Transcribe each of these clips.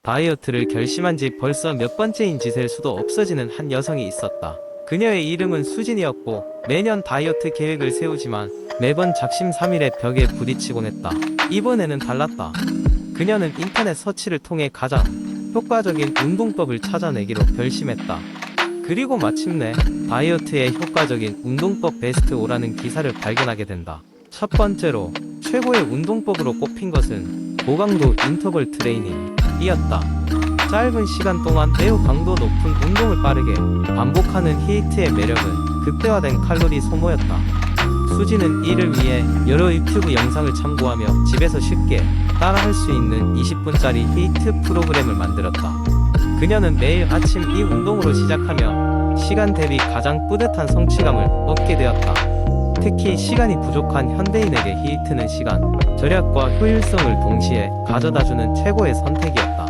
다이어트를 결심한 지 벌써 몇 번째인 짓일 수도 없어지는 한 여성이 있었다. 그녀의 이름은 수진이었고 매년 다이어트 계획을 세우지만 매번 작심삼일의 벽에 부딪히곤 했다. 이번에는 달랐다. 그녀는 인터넷 서치를 통해 가장 효과적인 운동법을 찾아내기로 결심했다. 그리고 마침내 다이어트에 효과적인 운동법 베스트 5라는 기사를 발견하게 된다. 첫 번째로 최고의 운동법으로 꼽힌 것은 고강도 인터벌 트레이닝이었다. 짧은 시간 동안 매우 강도 높은 운동을 빠르게 반복하는 히이트의 매력은 극대화된 칼로리 소모였다. 수지는 이를 위해 여러 유튜브 영상을 참고하며 집에서 쉽게 따라할 수 있는 20분짜리 히이트 프로그램을 만들었다. 그녀는 매일 아침 이 운동으로 시작하며 시간 대비 가장 뿌듯한 성취감을 얻게 되었다. 특히 시간이 부족한 현대인에게 히이트는 시간 절약과 효율성을 동시에 가져다주는 최고의 선택이었다.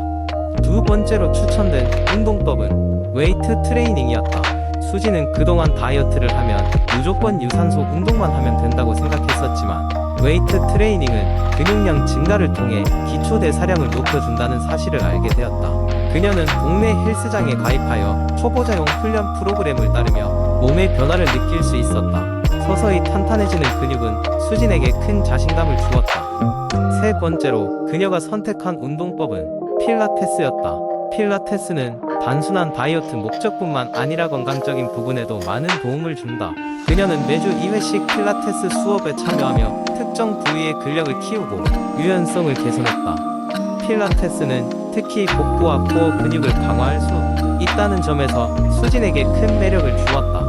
두 번째로 추천된 운동법은 웨이트 트레이닝이었다. 수지는 그동안 다이어트를 하면 무조건 유산소 운동만 하면 된다고 생각했었지만 웨이트 트레이닝은 근육량 증가를 통해 기초 대사량을 높여준다는 사실을 알게 되었다. 그녀는 동네 헬스장에 가입하여 초보자용 훈련 프로그램을 따르며 몸의 변화를 느낄 수 있었다. 서서히 탄탄해지는 근육은 수진에게 큰 자신감을 주었다. 세 번째로 그녀가 선택한 운동법은 필라테스였다. 필라테스는 단순한 다이어트 목적뿐만 아니라 건강적인 부분에도 많은 도움을 준다. 그녀는 매주 2회씩 필라테스 수업에 참여하며 특정 부위의 근력을 키우고 유연성을 개선했다. 필라테스는 특히 복부와 코어 근육을 강화할 수 있다는 점에서 수진에게 큰 매력을 주었다.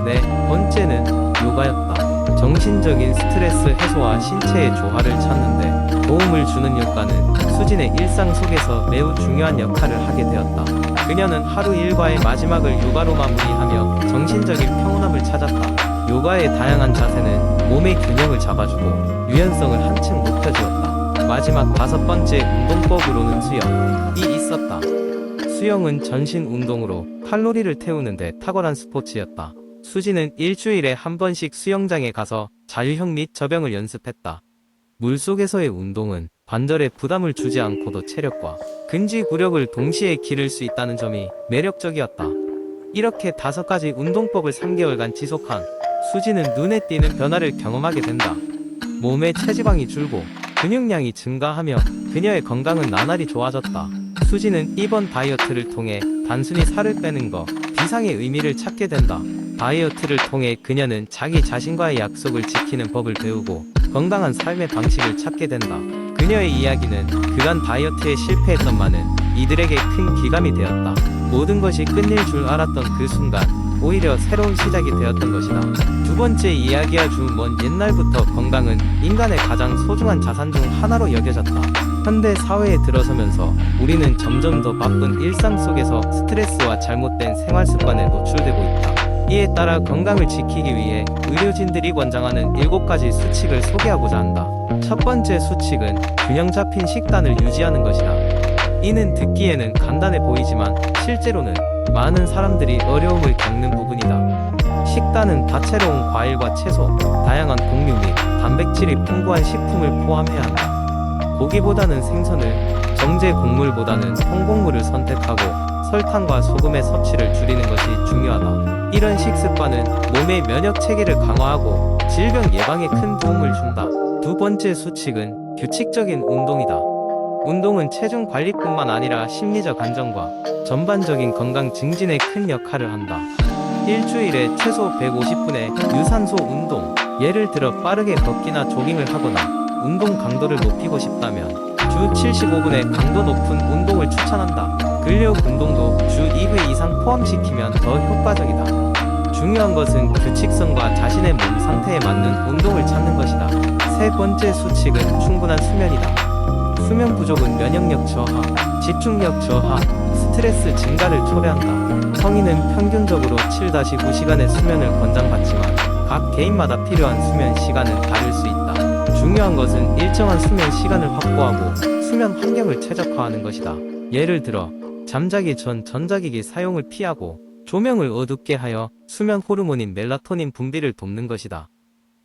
네 번째는 요가였다. 정신적인 스트레스 해소와 신체의 조화를 찾는데 도움을 주는 요가는 수진의 일상 속에서 매우 중요한 역할을 하게 되었다. 그녀는 하루 일과의 마지막을 요가로 마무리하며 정신적인 평온함을 찾았다. 요가의 다양한 자세는 몸의 균형을 잡아주고 유연성을 한층 높여주었다. 마지막 다섯 번째 운동법으로는 수영이 있었다. 수영은 전신 운동으로 칼로리를 태우는데 탁월한 스포츠였다. 수지는 일주일에 한 번씩 수영장에 가서 자유형 및 접영을 연습했다. 물속에서의 운동은 관절에 부담을 주지 않고도 체력과 근지구력을 동시에 기를 수 있다는 점이 매력적이었다. 이렇게 5가지 운동법을 3개월간 지속한 수지는 눈에 띄는 변화를 경험하게 된다. 몸의 체지방이 줄고 근육량이 증가하며 그녀의 건강은 나날이 좋아졌다. 수지는 이번 다이어트를 통해 단순히 살을 빼는 것 이상의 의미를 찾게 된다. 다이어트를 통해 그녀는 자기 자신과의 약속을 지키는 법을 배우고 건강한 삶의 방식을 찾게 된다. 그녀의 이야기는 그간 다이어트에 실패했던만은 이들에게 큰 귀감이 되었다. 모든 것이 끝낼 줄 알았던 그 순간 오히려 새로운 시작이 되었던 것이다. 두 번째 이야기와 주 먼 옛날부터 건강은 인간의 가장 소중한 자산 중 하나로 여겨졌다. 현대 사회에 들어서면서 우리는 점점 더 바쁜 일상 속에서 스트레스와 잘못된 생활 습관에 노출되고 있다. 이에 따라 건강을 지키기 위해 의료진들이 권장하는 7가지 수칙을 소개하고자 한다. 첫 번째 수칙은 균형 잡힌 식단을 유지하는 것이다. 이는 듣기에는 간단해 보이지만 실제로는 많은 사람들이 어려움을 겪는 부분이다. 식단은 다채로운 과일과 채소, 다양한 곡류 및 단백질이 풍부한 식품을 포함해야 한다. 고기보다는 생선을, 정제 곡물보다는 통곡물을 선택하고 설탕과 소금의 섭취를 줄이는 것이 중요하다. 이런 식습관은 몸의 면역 체계를 강화하고 질병 예방에 큰 도움을 준다. 두 번째 수칙은 규칙적인 운동이다. 운동은 체중 관리뿐만 아니라 심리적 안정과 전반적인 건강 증진에 큰 역할을 한다. 일주일에 최소 150분의 유산소 운동, 예를 들어 빠르게 걷기나 조깅을 하거나 운동 강도를 높이고 싶다면 주 75분의 강도 높은 운동을 추천한다. 근력 운동도 주 2회 이상 포함시키면 더 효과적이다. 중요한 것은 규칙성과 자신의 몸 상태에 맞는 운동을 찾는 것이다. 세 번째 수칙은 충분한 수면이다. 수면 부족은 면역력 저하, 집중력 저하, 스트레스 증가를 초래한다. 성인은 평균적으로 7-9시간의 수면을 권장받지만 각 개인마다 필요한 수면 시간은 다를 수 있다. 중요한 것은 일정한 수면 시간을 확보하고 수면 환경을 최적화하는 것이다. 예를 들어 잠자기 전 전자기기 사용을 피하고 조명을 어둡게 하여 수면 호르몬인 멜라토닌 분비를 돕는 것이다.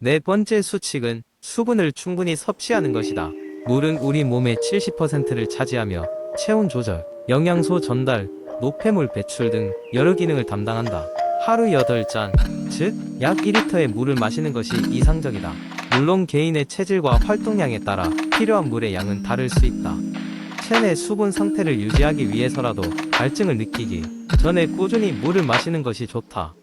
네 번째 수칙은 수분을 충분히 섭취하는 것이다. 물은 우리 몸의 70%를 차지하며 체온 조절, 영양소 전달, 노폐물 배출 등 여러 기능을 담당한다. 하루 8잔, 즉 약 2리터의 물을 마시는 것이 이상적이다. 물론 개인의 체질과 활동량에 따라 필요한 물의 양은 다를 수 있다. 체내 수분 상태를 유지하기 위해서라도 갈증을 느끼기 전에 꾸준히 물을 마시는 것이 좋다.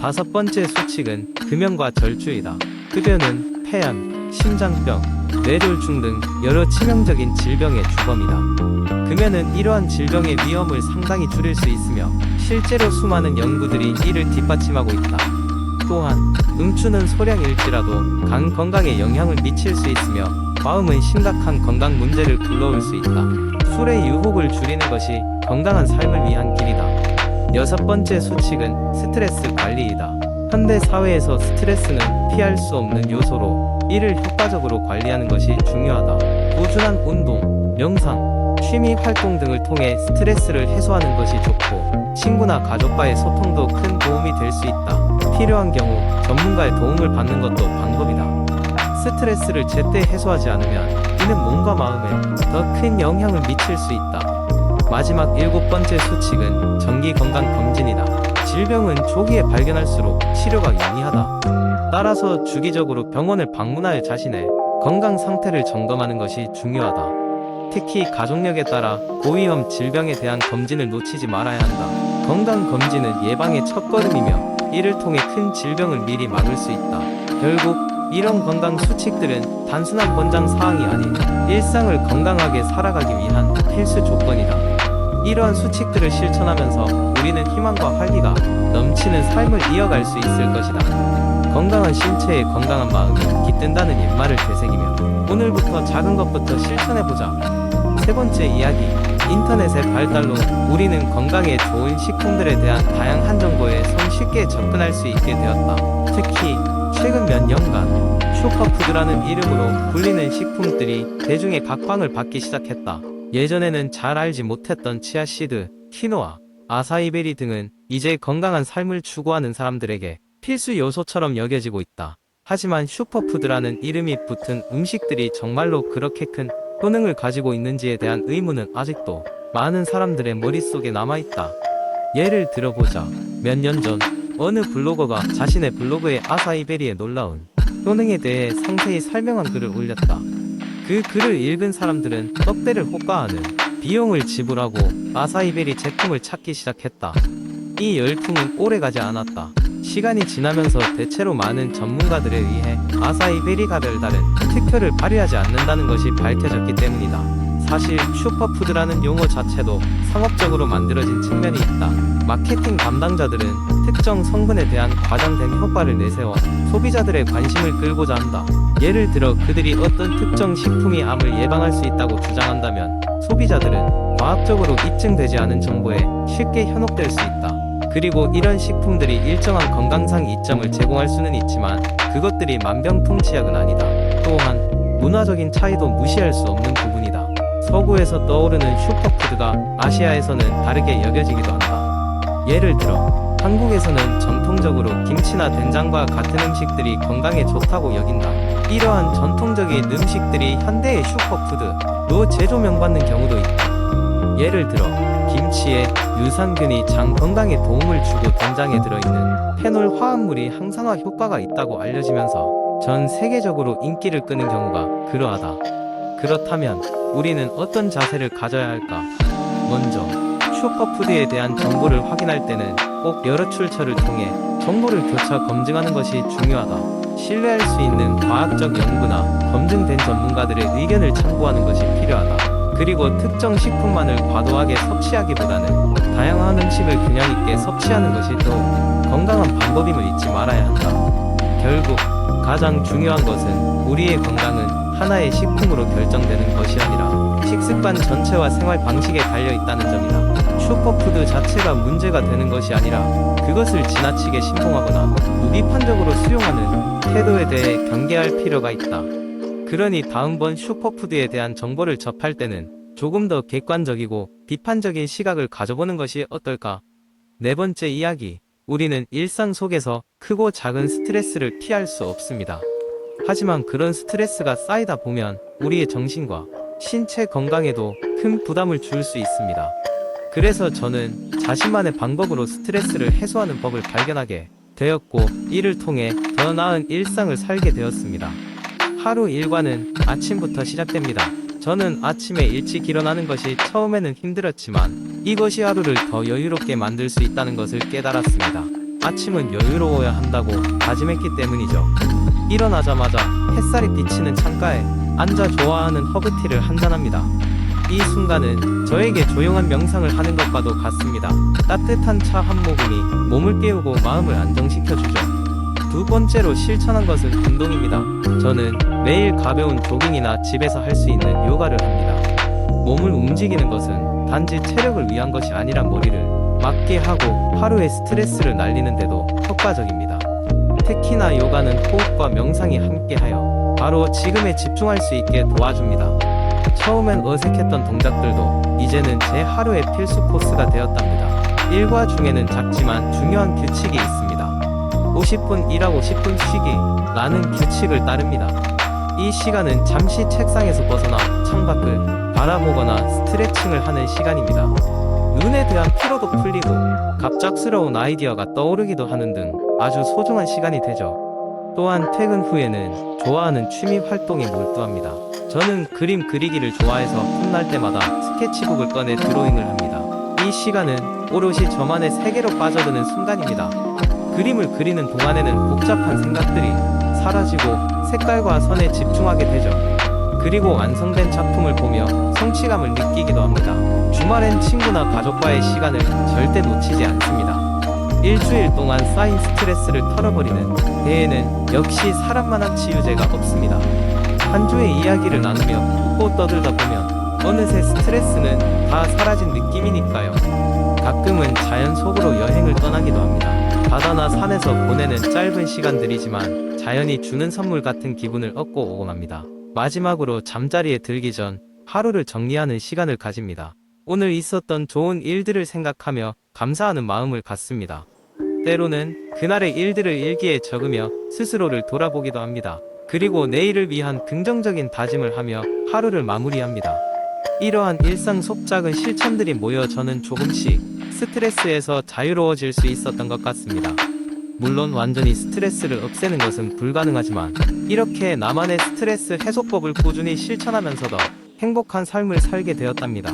5번째 수칙은 금연과 절주이다. 흡연은 폐암, 심장병, 뇌졸중 등 여러 치명적인 질병의 주범이다. 금연은 이러한 질병의 위험을 상당히 줄일 수 있으며 실제로 수많은 연구들이 이를 뒷받침하고 있다. 또한 음주는 소량일지라도 간 건강에 영향을 미칠 수 있으며 마음은 심각한 건강 문제를 불러올 수 있다. 술의 유혹을 줄이는 것이 건강한 삶을 위한 길이다. 6번째 수칙은 스트레스 관리이다. 현대 사회에서 스트레스는 피할 수 없는 요소로 이를 효과적으로 관리하는 것이 중요하다. 꾸준한 운동, 명상, 취미 활동 등을 통해 스트레스를 해소하는 것이 좋고 친구나 가족과의 소통도 큰 도움이 될 수 있다. 필요한 경우 전문가의 도움을 받는 것도 방법이다. 스트레스를 제때 해소하지 않으면 이는 몸과 마음에 더 큰 영향을 미칠 수 있다. 마지막 7번째 수칙은 정기건강검진이다. 질병은 조기에 발견할수록 치료가 용이하다. 따라서 주기적으로 병원을 방문하여 자신의 건강 상태를 점검하는 것이 중요하다. 특히 가족력에 따라 고위험 질병에 대한 검진을 놓치지 말아야 한다. 건강검진은 예방의 첫걸음이며 이를 통해 큰 질병을 미리 막을 수 있다. 결국 이런 건강 수칙들은 단순한 권장 사항이 아닌 일상을 건강하게 살아가기 위한 필수 조건이다. 이러한 수칙들을 실천하면서 우리는 희망과 활기가 넘치는 삶을 이어갈 수 있을 것이다. 건강한 신체에 건강한 마음이 깃든다는 옛말을 되새기며 오늘부터 작은 것부터 실천해보자. 3번째 이야기, 인터넷의 발달로 우리는 건강에 좋은 식품들에 대한 다양한 정보에 손쉽게 접근할 수 있게 되었다. 특히 최근 몇 년간 슈퍼푸드라는 이름으로 불리는 식품들이 대중의 각광을 받기 시작했다. 예전에는 잘 알지 못했던 치아씨드, 키노아, 아사이베리 등은 이제 건강한 삶을 추구하는 사람들에게 필수 요소처럼 여겨지고 있다. 하지만 슈퍼푸드라는 이름이 붙은 음식들이 정말로 그렇게 큰 효능을 가지고 있는지에 대한 의문은 아직도 많은 사람들의 머릿속에 남아있다. 예를 들어보자. 몇 년 전 어느 블로거가 자신의 블로그에 아사이베리의 놀라운 효능에 대해 상세히 설명한 글을 올렸다. 그 글을 읽은 사람들은 떡대를 호가하는 비용을 지불하고 아사이베리 제품을 찾기 시작했다. 이 열풍은 오래가지 않았다. 시간이 지나면서 대체로 많은 전문가들에 의해 아사이베리가 별다른 특효를 발휘하지 않는다는 것이 밝혀졌기 때문이다. 사실 슈퍼푸드라는 용어 자체도 상업적으로 만들어진 측면이 있다. 마케팅 담당자들은 특정 성분에 대한 과장된 효과를 내세워 소비자들의 관심을 끌고자 한다. 예를 들어 그들이 어떤 특정 식품이 암을 예방할 수 있다고 주장한다면 소비자들은 과학적으로 입증되지 않은 정보에 쉽게 현혹될 수 있다. 그리고 이런 식품들이 일정한 건강상 이점을 제공할 수는 있지만 그것들이 만병통치약은 아니다. 또한 문화적인 차이도 무시할 수 없는 부분이다. 서구에서 떠오르는 슈퍼푸드가 아시아에서는 다르게 여겨지기도 한다. 예를 들어 한국에서는 전통적으로 김치나 된장과 같은 음식들이 건강에 좋다고 여긴다. 이러한 전통적인 음식들이 현대의 슈퍼푸드로 재조명받는 경우도 있다. 예를 들어 김치에 유산균이 장 건강에 도움을 주고 된장에 들어있는 페놀 화합물이 항산화 효과가 있다고 알려지면서 전 세계적으로 인기를 끄는 경우가 그러하다. 그렇다면 우리는 어떤 자세를 가져야 할까? 먼저 슈퍼푸드에 대한 정보를 확인할 때는 꼭 여러 출처를 통해 정보를 교차 검증하는 것이 중요하다. 신뢰할 수 있는 과학적 연구나 검증된 전문가들의 의견을 참고하는 것이 필요하다. 그리고 특정 식품만을 과도하게 섭취하기보다는 다양한 음식을 균형 있게 섭취하는 것이 더욱 건강한 방법임을 잊지 말아야 한다. 결국 가장 중요한 것은 우리의 건강은 하나의 식품으로 결정되는 것이 아니라 식습관 전체와 생활 방식에 달려 있다는 점이다. 슈퍼푸드 자체가 문제가 되는 것이 아니라 그것을 지나치게 신봉하거나 무비판적으로 수용하는 태도에 대해 경계할 필요가 있다. 그러니 다음번 슈퍼푸드에 대한 정보를 접할 때는 조금 더 객관적이고 비판적인 시각을 가져보는 것이 어떨까? 4번째 이야기. 우리는 일상 속에서 크고 작은 스트레스를 피할 수 없습니다. 하지만 그런 스트레스가 쌓이다 보면 우리의 정신과 신체 건강에도 큰 부담을 줄 수 있습니다. 그래서 저는 자신만의 방법으로 스트레스를 해소하는 법을 발견하게 되었고, 이를 통해 더 나은 일상을 살게 되었습니다. 하루 일과는 아침부터 시작됩니다. 저는 아침에 일찍 일어나는 것이 처음에는 힘들었지만 이것이 하루를 더 여유롭게 만들 수 있다는 것을 깨달았습니다. 아침은 여유로워야 한다고 다짐했기 때문이죠. 일어나자마자 햇살이 비치는 창가에 앉아 좋아하는 허브티를 한잔합니다. 이 순간은 저에게 조용한 명상을 하는 것과도 같습니다. 따뜻한 차 한 모금이 몸을 깨우고 마음을 안정시켜주죠. 두 번째로 실천한 것은 운동입니다. 저는 매일 가벼운 조깅이나 집에서 할 수 있는 요가를 합니다. 몸을 움직이는 것은 단지 체력을 위한 것이 아니라 머리를 맑게 하고 하루의 스트레스를 날리는데도 효과적입니다. 특히나 요가는 호흡과 명상이 함께하여 바로 지금에 집중할 수 있게 도와줍니다. 처음엔 어색했던 동작들도 이제는 제 하루의 필수 코스가 되었답니다. 일과 중에는 작지만 중요한 규칙이 있습니다. 50분 일하고 10분 쉬기 라는 규칙을 따릅니다. 이 시간은 잠시 책상에서 벗어나 창밖을 바라보거나 스트레칭을 하는 시간입니다. 눈에 대한 피로도 풀리고 갑작스러운 아이디어가 떠오르기도 하는 등 아주 소중한 시간이 되죠. 또한 퇴근 후에는 좋아하는 취미 활동에 몰두합니다. 저는 그림 그리기를 좋아해서 틈날 때마다 스케치북을 꺼내 드로잉을 합니다. 이 시간은 오롯이 저만의 세계로 빠져드는 순간입니다. 그림을 그리는 동안에는 복잡한 생각들이 사라지고 색깔과 선에 집중하게 되죠. 그리고 완성된 작품을 보며 성취감을 느끼기도 합니다. 주말엔 친구나 가족과의 시간을 절대 놓치지 않습니다. 일주일 동안 쌓인 스트레스를 털어버리는 대회는 역시 사람만한 치유제가 없습니다. 한 주의 이야기를 나누며 웃고 떠들다 보면 어느새 스트레스는 다 사라진 느낌이니까요. 가끔은 자연 속으로 여행을 떠나기도 합니다. 바다나 산에서 보내는 짧은 시간들이지만 자연이 주는 선물 같은 기분을 얻고 오곤 합니다. 마지막으로 잠자리에 들기 전 하루를 정리하는 시간을 가집니다. 오늘 있었던 좋은 일들을 생각하며 감사하는 마음을 갖습니다. 때로는 그날의 일들을 일기에 적으며 스스로를 돌아보기도 합니다. 그리고 내일을 위한 긍정적인 다짐을 하며 하루를 마무리합니다. 이러한 일상 속 작은 실천들이 모여 저는 조금씩 스트레스에서 자유로워질 수 있었던 것 같습니다. 물론 완전히 스트레스를 없애는 것은 불가능하지만 이렇게 나만의 스트레스 해소법을 꾸준히 실천하면서 더 행복한 삶을 살게 되었답니다.